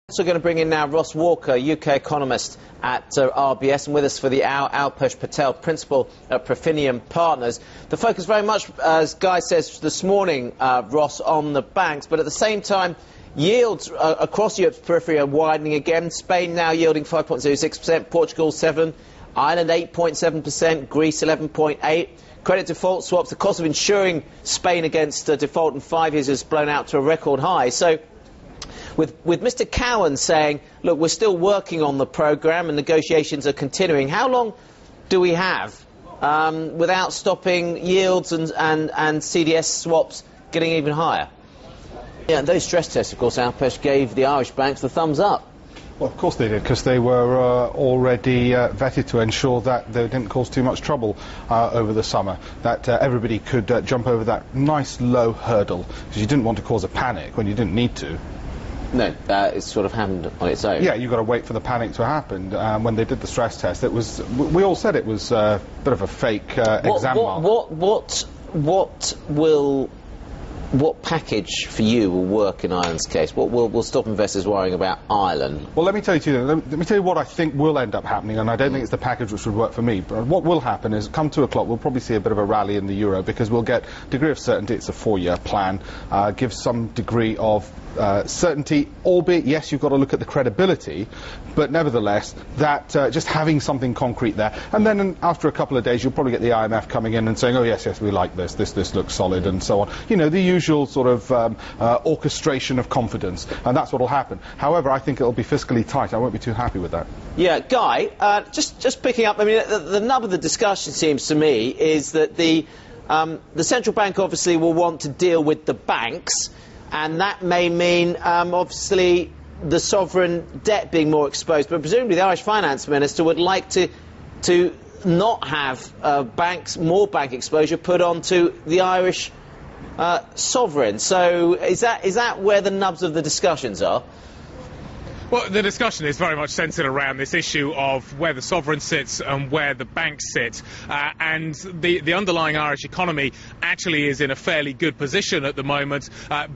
So we're going to bring in now Ross Walker, UK economist at RBS, and with us for the hour, Alpesh Patel, principal at Profinium Partners. The focus very much, as Guy says this morning, Ross, on the banks, but at the same time, yields across Europe's periphery are widening again. Spain now yielding 5.06%, Portugal 7%, Ireland 8.7%, Greece 11.8%. Credit default swaps, the cost of insuring Spain against default in 5 years has blown out to a record high. So with Mr. Cowan saying, look, we're still working on the programme and negotiations are continuing, how long do we have without stopping yields and CDS swaps getting even higher? Yeah, and those stress tests, of course, Alpesh, gave the Irish banks the thumbs up. Well, of course they did, because they were already vetted to ensure that they didn't cause too much trouble over the summer, that everybody could jump over that nice low hurdle, because you didn't want to cause a panic when you didn't need to. No, it sort of happened on its own. Yeah, you've got to wait for the panic to happen. When they did the stress test, it was, we all said it was a bit of a fake exam mark. What package for you will work in Ireland's case? What will stop investors worrying about Ireland? Well, let me tell you, let me tell you what I think will end up happening, and I don't think it's the package which would work for me. But what will happen is, come 2 o'clock, we'll probably see a bit of a rally in the euro, because we'll get a degree of certainty. It's a 4-year plan, gives some degree of certainty, albeit, yes, you've got to look at the credibility, but nevertheless, that just having something concrete there. And then after a couple of days, you'll probably get the IMF coming in and saying, oh, yes, we like this looks solid, and so on. You know, the usual sort of orchestration of confidence, and that's what will happen. However, I think it'll be fiscally tight. I won't be too happy with that. Yeah, Guy, just picking up, I mean, the nub of the discussion seems to me is that the central bank obviously will want to deal with the banks, and that may mean, obviously, the sovereign debt being more exposed. But presumably the Irish finance minister would like to not have more bank exposure put onto the Irish sovereign. So is that where the nubs of the discussions are? Well, the discussion is very much centred around this issue of where the sovereign sits and where the banks sit. And the underlying Irish economy actually is in a fairly good position at the moment.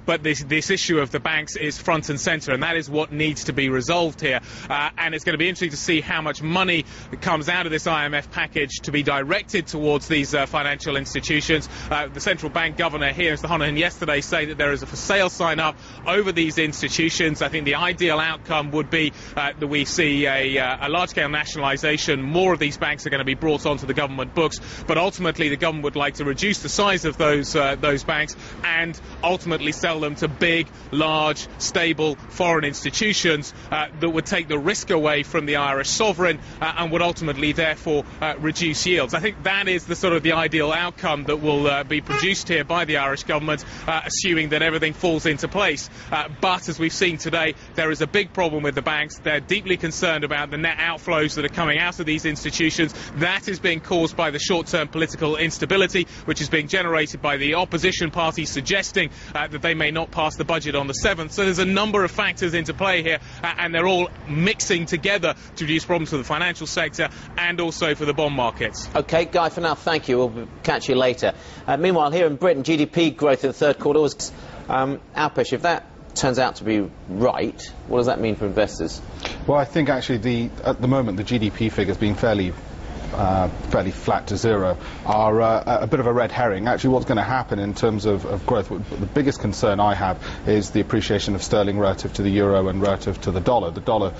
But this issue of the banks is front and centre, and that is what needs to be resolved here. And it's going to be interesting to see how much money comes out of this IMF package to be directed towards these financial institutions. The central bank governor here, Mr. Honohan, yesterday say that there is a for sale sign up over these institutions. I think the ideal outcome would be that we see a large-scale nationalisation. More of these banks are going to be brought onto the government books, but ultimately the government would like to reduce the size of those banks and ultimately sell them to big, large, stable foreign institutions that would take the risk away from the Irish sovereign and would ultimately therefore reduce yields. I think that is the sort of the ideal outcome that will be produced here by the Irish government, assuming that everything falls into place. But as we've seen today, there is a big problem with the banks. They're deeply concerned about the net outflows that are coming out of these institutions. That is being caused by the short-term political instability, which is being generated by the opposition parties suggesting that they may not pass the budget on the 7th. So there's a number of factors into play here, and they're all mixing together to produce problems for the financial sector and also for the bond markets. OK, Guy, for now, thank you. We'll catch you later. Meanwhile, here in Britain, GDP growth in the 3rd quarter was... Alpesh, if that turns out to be right, what does that mean for investors? Well, I think actually at the moment the GDP figures being fairly flat to zero are a bit of a red herring. Actually, what's going to happen in terms of growth, the biggest concern I have is the appreciation of sterling relative to the euro and relative to the dollar. The dollar,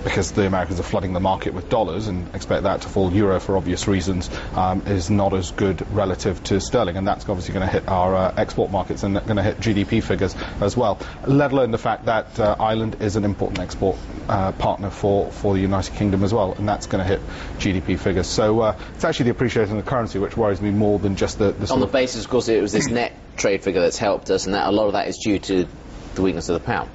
because the Americans are flooding the market with dollars and expect that to fall, euro for obvious reasons, is not as good relative to sterling, and that's obviously going to hit our export markets and going to hit GDP figures as well, let alone the fact that Ireland is an important export partner for the United Kingdom as well, and that's going to hit GDP figures. So it's actually the appreciation of the currency which worries me more than just the on the basis, of course, it was this net trade figure that's helped us, and that a lot of that is due to the weakness of the pound.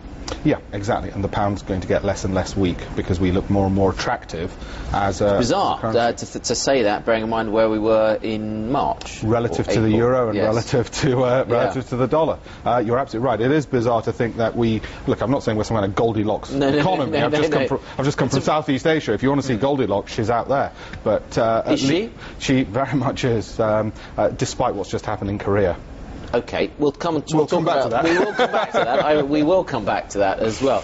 Yeah, exactly, and the pound's going to get less and less weak because we look more and more attractive as a... It's bizarre to say that, bearing in mind where we were in March. Relative to the euro and relative to the dollar. You're absolutely right. It is bizarre to think that we... Look, I'm not saying we're some kind of Goldilocks economy. I've just come from Southeast Asia. If you want to see Goldilocks, she's out there. But is she? She very much is, despite what's just happened in Korea. OK, we'll come back to that. We will come back to that. We will come back to that as well.